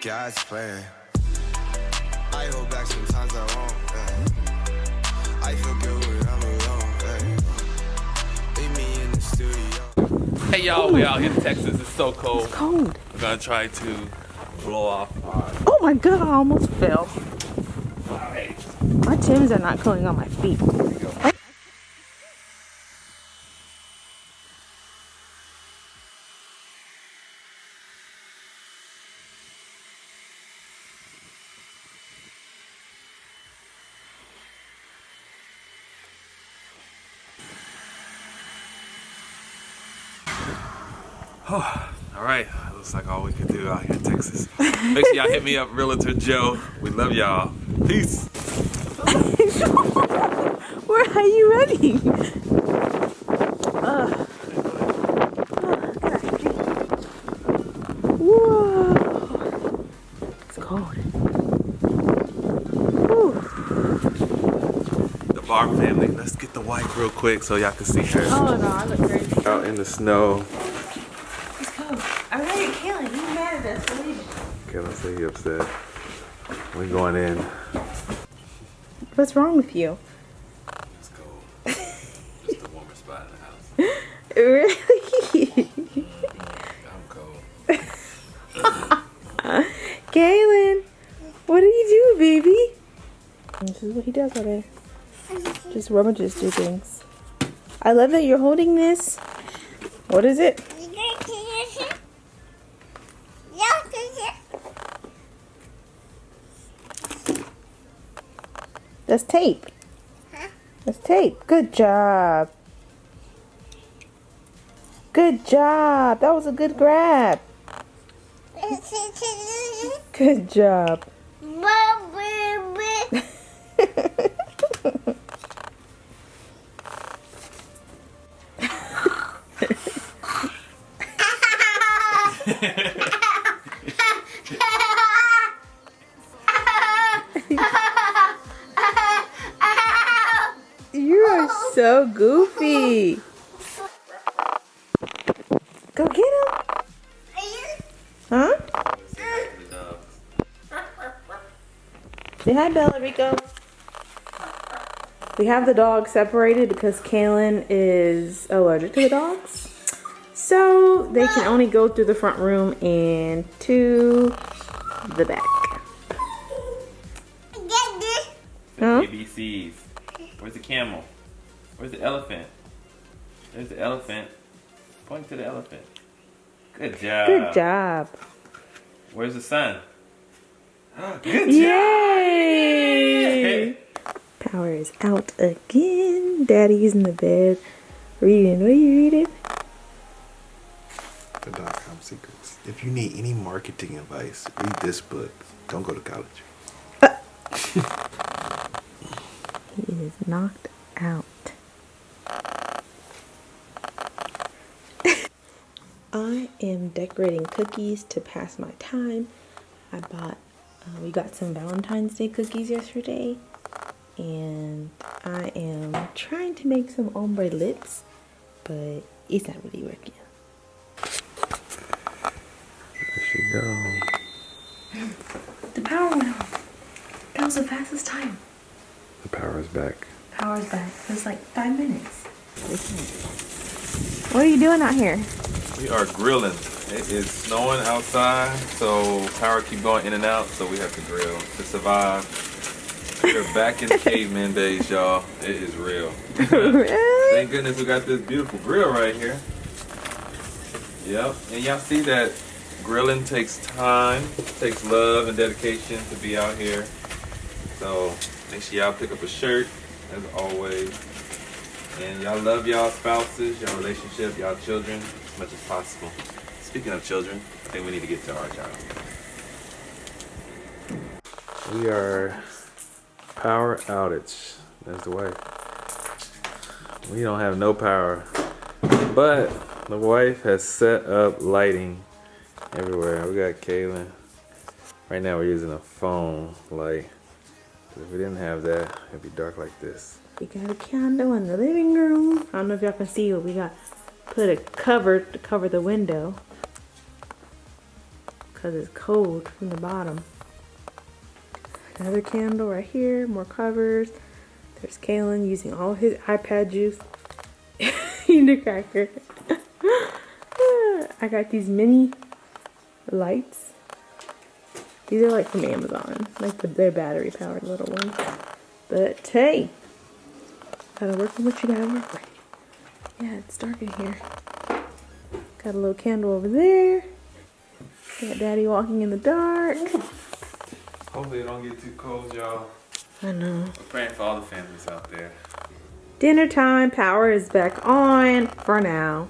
God's plan. I hold back sometimes I won't. I feel good when I'm alone. Leave me in the studio. Hey y'all, we out here in Texas. It's so cold. It's cold. We're gonna try to blow off our. Oh my god, I almost fell. Alright. My Timbs are not going on my feet. Here we go. All right, looks like all we can do out here in Texas. Make sure y'all hit me up, Realtor Joe. We love y'all. Peace. Where are you ready? Whoa. It's cold. Whew. The Barb family. Let's get the wife real quick so y'all can see her. Oh no, I look crazy. Out in the snow. Let's go. All right, Kaylin, you mad at us? We're leaving. Okay, let's say he upset. We going in. What's wrong with you? Let's go. Just the warmer spot in the house. Really? I'm cold. Kaylin, what are you doing, baby? This is what he does all day. Just rummages through things. I love that you're holding this. What is it? That's tape. That's tape. Good job. Good job. That was a good grab. Good job. You are so goofy. Go get him. Huh? Say hi, Bella Rico. We have the dogs separated because Kaylin is allergic to the dogs. So they can only go through the front room and to the back. Huh? ABCs. Where's the camel? Where's the elephant? There's the elephant. Point to the elephant. Good job. Good job. Where's the sun? Good job. Yay! Power is out again. Daddy's in the bed reading. What are you reading? The .com secrets. If you need any marketing advice, read this book. Don't go to college. He is knocked out. I am decorating cookies to pass my time. I bought, we got some Valentine's Day cookies yesterday. And I am trying to make some ombre lips, but it's not really working. There she go. The power went off. That was the fastest time. The power is back. Power's back. It was like 5 minutes. What are you doing out here? We are grilling. It is snowing outside, so power keep going in and out, so we have to grill to survive. We're back in the caveman days, y'all. It is real. Thank goodness we got this beautiful grill right here. Yep, and y'all see that grilling takes time, takes love and dedication to be out here. So make sure y'all pick up a shirt, as always. And y'all love y'all spouses, y'all relationship, y'all children as much as possible. Speaking of children, I think we need to get to our child. We are power outage. That's the way. We don't have no power. But the wife has set up lighting everywhere. We got Kaylin. Right now we're using a phone light. If we didn't have that, it'd be dark like this. We got a candle in the living room. I don't know if y'all can see what we got. Put a cover to cover the window. because it's cold from the bottom. Another candle right here, more covers. There's Kalen using all his iPad juice. Eating a cracker. I got these mini lights. These are like from Amazon, like they're battery powered little ones. But hey, gotta work with what you gotta work with. Yeah, it's dark in here. Got a little candle over there. Got Daddy walking in the dark. Hopefully it don't get too cold, y'all. I know. We're praying for all the families out there. Dinner time. Power is back on for now.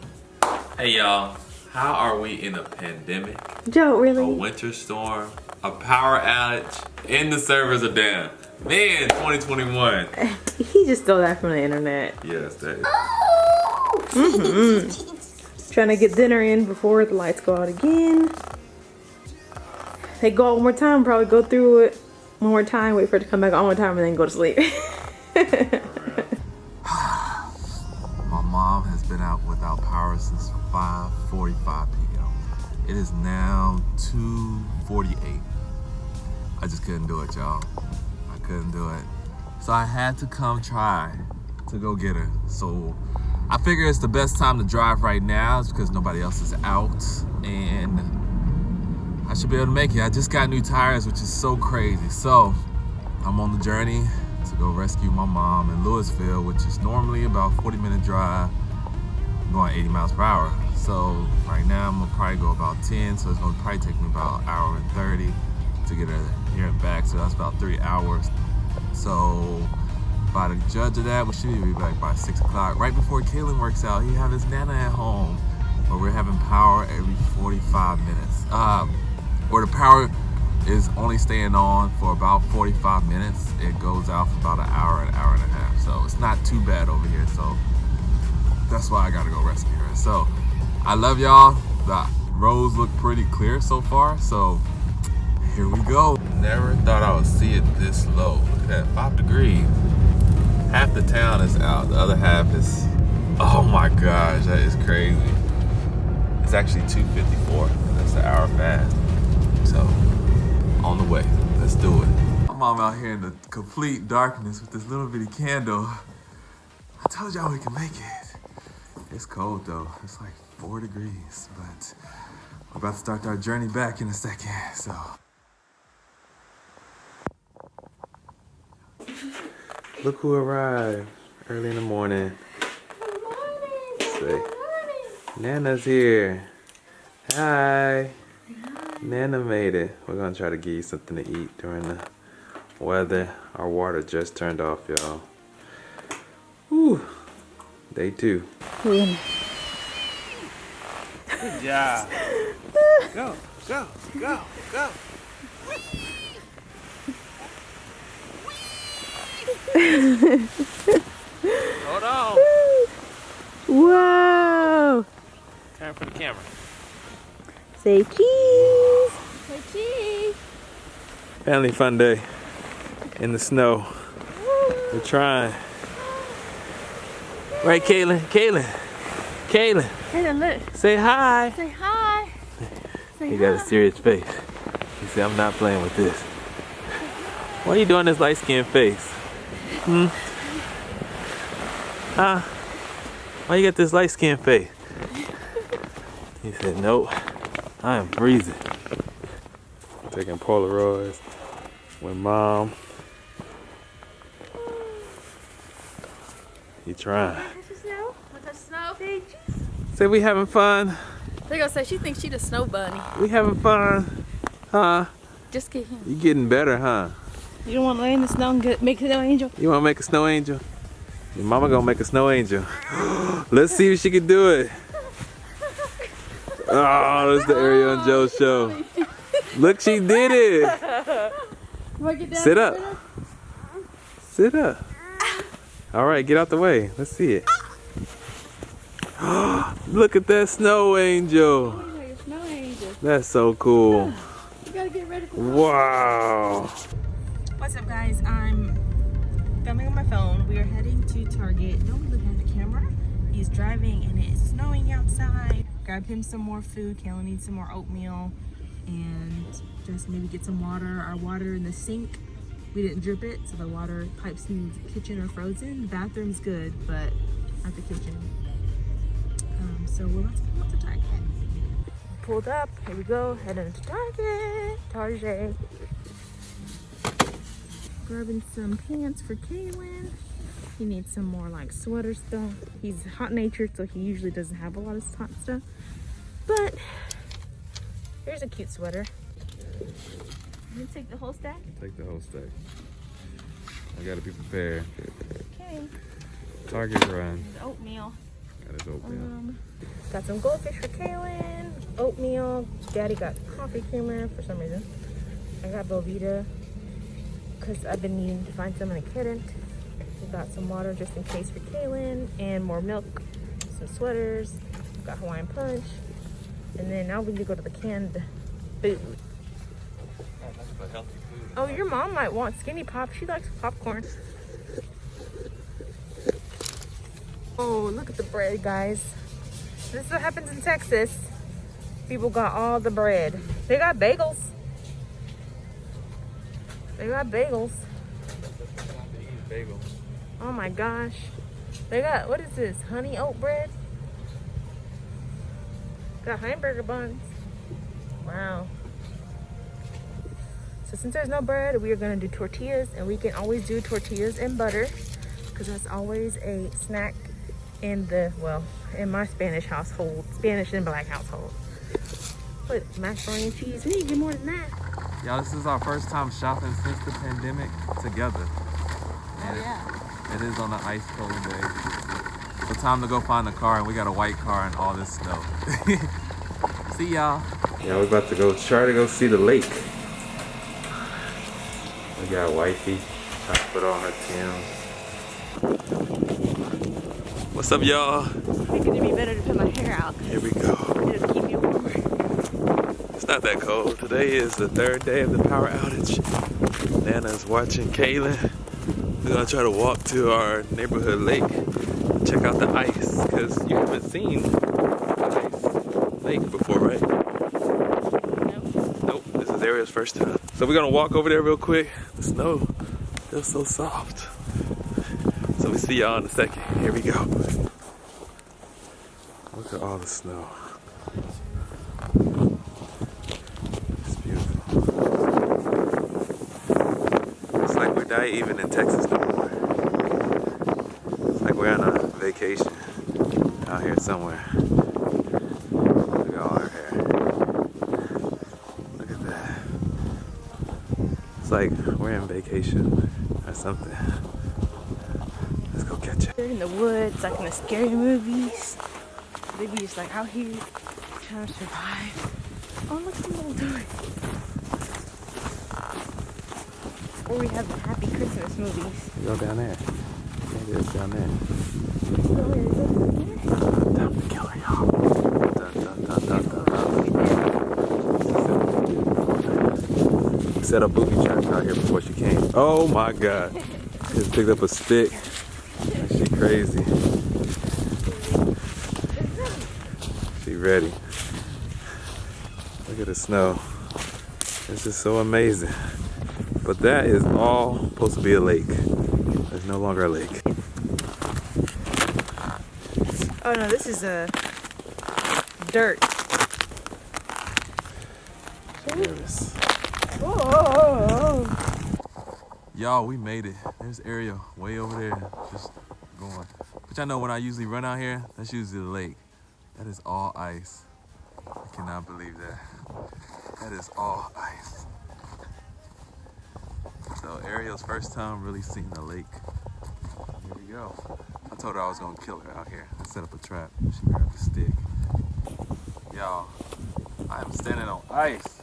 Hey y'all, how are we in a pandemic? Joe, A really? winter storm, a power outage, and the servers are down. Man, 2021. He just stole that from the internet. Yes, that is. Trying to get dinner in before the lights go out again. They go out one more time, probably go through it one more time, wait for it to come back on one more time, and then go to sleep. My mom has been out without power since 5:45 p.m. It is now 2:48. I just couldn't do it, y'all. I couldn't do it. So I had to come try to go get her. So I figure it's the best time to drive right now. It's because nobody else is out and I should be able to make it. I just got new tires, which is so crazy. So I'm on the journey to go rescue my mom in Louisville, which is normally about a 40-minute drive. I'm going 80 miles per hour. So right now I'm gonna probably go about 10, so it's gonna probably take me about an hour and 30 to get her here and back. So that's about 3 hours. So by the judge of that, we should be back by 6 o'clock. Right before Kalen works out, he have his nana at home, where we're having power every 45 minutes. Where the power is only staying on for about 45 minutes. It goes out for about an hour and a half. So it's not too bad over here. So that's why I gotta go rescue her. So I love y'all. The roads look pretty clear so far. So here we go. Never thought I would see it this low. Look at that, 5 degrees. Half the town is out. The other half is, oh my gosh, that is crazy. It's actually 2:54. That's an hour fast. So, on the way. Let's do it. My mom out here in the complete darkness with this little bitty candle. I told y'all we can make it. It's cold though. It's like 4 degrees, but we're about to start our journey back in a second, so. Look who arrived early in the morning. Good morning. Say, Nana's here. Hi. Nana made it. We're gonna try to give you something to eat during the weather. Our water just turned off, y'all. Whew. Day 2. Yeah. Good job. Go, go, go, go. Hold on. Whoa. Turn for the camera. Say cheese. Say cheese. Family fun day in the snow. We're trying. Right, Kaylin? Kaylin. Kaylin. Kaylin, look. Say hi. Say hi. Say He got a serious face. He said, I'm not playing with this. Why are you doing this light-skinned face? Huh? Why you got this light-skinned face? He said, nope. I am freezing. Taking Polaroids with Mom. He trying. Snow? Want to snow? Say we having fun. They gonna say she thinks she the snow bunny. We having fun. Huh? Just get him. You getting better, huh? You don't want to lay in the snow and make a snow angel? You want to make a snow angel? Your mama gonna make a snow angel. Let's see if she can do it. Oh, that's the Ariel and Joe show. Look, she did it. Sit up. Sit up. All right, get out the way. Let's see it. Look at that snow angel. Snow angel. That's so cool. You gotta get ready for Wow. What's up, guys? I'm filming on my phone. We are heading to Target. Don't be looking at the camera. He's driving and it's snowing outside. Grab him some more food. Kayla needs some more oatmeal. and just maybe get some water. Our water in the sink, we didn't drip it, so the water pipes in the kitchen are frozen. The bathroom's good, but not the kitchen. So we're about to pull up to Target. Pulled up, here we go, heading to Target. Grabbing some pants for Kaylin. He needs some more like sweater stuff. He's hot-natured, so he usually doesn't have a lot of hot stuff. But here's a cute sweater. You take the whole stack? Take the whole stack. I gotta be prepared. Okay. Target run. Oatmeal. Got his oatmeal. Got some goldfish for Kaylin. Oatmeal. Daddy got coffee creamer for some reason. I got Belvita because I've been needing to find some and I couldn't. We got some water just in case for Kaylin and more milk, some sweaters. Got Hawaiian Punch. And then now we need to go to the canned food. Oh, your mom might want Skinny Pop. She likes popcorn. Oh, look at the bread, guys. This is what happens in Texas. People got all the bread. They got bagels. They got bagels. Oh my gosh. They got, what is this? Honey oat bread? Got hamburger buns. Wow. So since there's no bread, we are gonna do tortillas, and we can always do tortillas and butter because that's always a snack in the, well, in my Spanish household, Spanish and Black household. But macaroni and cheese, we need to get more than that. Y'all, this is our first time shopping since the pandemic together. And it is on an ice cold day. So time to go find the car, and we got a white car and all this snow. See y'all. Yeah, we're about to try to go see the lake. We got wifey trying to put on her Tim's. What's up, y'all? I think it'd be better to put my hair out. Here we go. It'll keep you warmer. It's not that cold. Today is the third day of the power outage. Nana's watching Kaylin. We're gonna try to walk to our neighborhood lake and check out the ice, because you haven't seen ice lake before, right? Nope, this is Ariel's first time. So we're gonna walk over there real quick. The snow feels so soft. So we see y'all in a second. Here we go. Look at all the snow. It's beautiful. It's like we're not even in Texas no more. It's like we're on a vacation out here somewhere. Look at all our hair. Look at that. It's like we're in vacation or something. Let's go catch it. They're in the woods, like in the scary movies. They be just like out here trying to survive. Oh, look at the little doors. Or we have the Happy Christmas movies. Go down there. Maybe it's down there. Time to kill her, y'all. Dun, dun, dun, dun, dun. We set up booby traps out here before she came. Oh my God. Just picked up a stick. She crazy. She ready. Look at the snow. It's just so amazing. But that is all supposed to be a lake. There's no longer a lake. Oh no, this is a dirt. Nervous. Whoa. Y'all, we made it. There's Ariel way over there, just going. But y'all know when I usually run out here, that's usually the lake. That is all ice. I cannot believe that. That is all ice. So Ariel's first time really seeing the lake. Here we go. I told her I was gonna kill her out here. I set up a trap. She grabbed a stick. Y'all, I am standing on ice.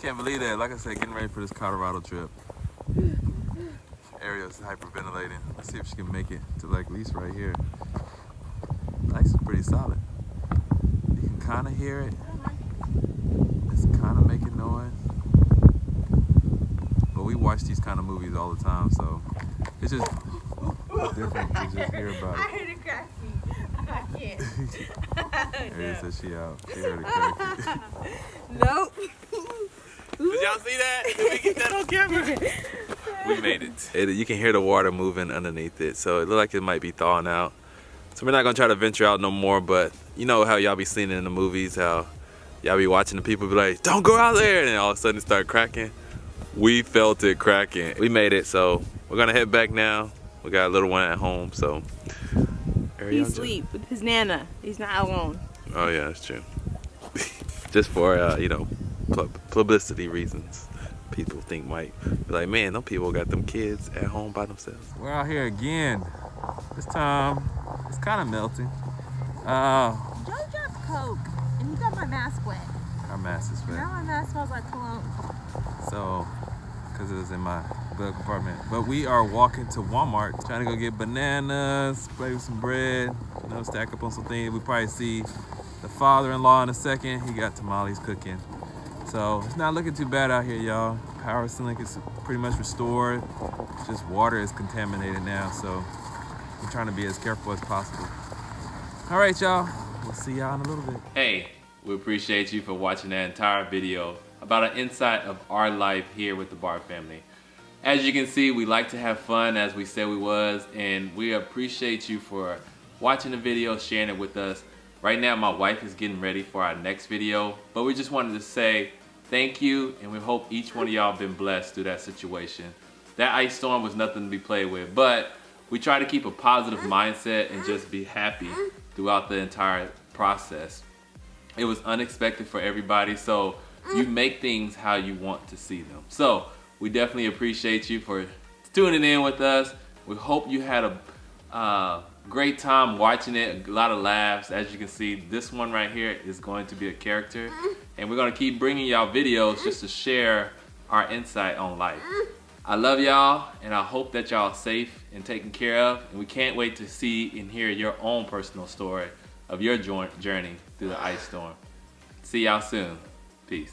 Can't believe that. Like I said, getting ready for this Colorado trip. Ariel's hyperventilating. Let's see if she can make it to like at least right here. The ice is pretty solid. You can kind of hear it. It's kind of making noise. But we watch these kind of movies all the time, so it's just different to just hear about it. I heard it cracking. I can't. Ariel says she out. She heard it cracking. Nope. Did y'all see that? Did we get that on camera? We made it. You can hear the water moving underneath it, so it looked like it might be thawing out. So we're not gonna try to venture out no more, but you know how y'all be seeing it in the movies, how y'all be watching the people be like, don't go out there, and then all of a sudden it start cracking. We felt it cracking. We made it, so we're gonna head back now. We got a little one at home, so. He's asleep with his nana. He's not alone. Oh yeah, that's true. Just for, you know, publicity reasons. People think might be like, man, them people got them kids at home by themselves. We're out here again. This time, it's kind of melting. Joe dropped Coke, and he got my mask wet. Our mask is wet. Now my mask smells like cologne. So, because it was in my glove compartment. But we are walking to Walmart, trying to go get bananas, play with some bread, you know, stack up on some things. We probably see the father-in-law in a second. He got tamales cooking. So it's not looking too bad out here, y'all. Power link is pretty much restored. Just water is contaminated now, so we're trying to be as careful as possible. All right, y'all. We'll see y'all in a little bit. Hey, we appreciate you for watching that entire video about an insight of our life here with the Barb family. As you can see, we like to have fun as we said we was, and we appreciate you for watching the video, sharing it with us. Right now, my wife is getting ready for our next video, but we just wanted to say thank you, and we hope each one of y'all been blessed through that situation. That ice storm was nothing to be played with, but we try to keep a positive mindset and just be happy throughout the entire process. It was unexpected for everybody, so you make things how you want to see them. So we definitely appreciate you for tuning in with us. We hope you had a great time watching it, a lot of laughs. As you can see, this one right here is going to be a character, and we're going to keep bringing y'all videos just to share our insight on life. I love y'all, and I hope that y'all are safe and taken care of, and we can't wait to see and hear your own personal story of your journey through the ice storm. See y'all soon. Peace.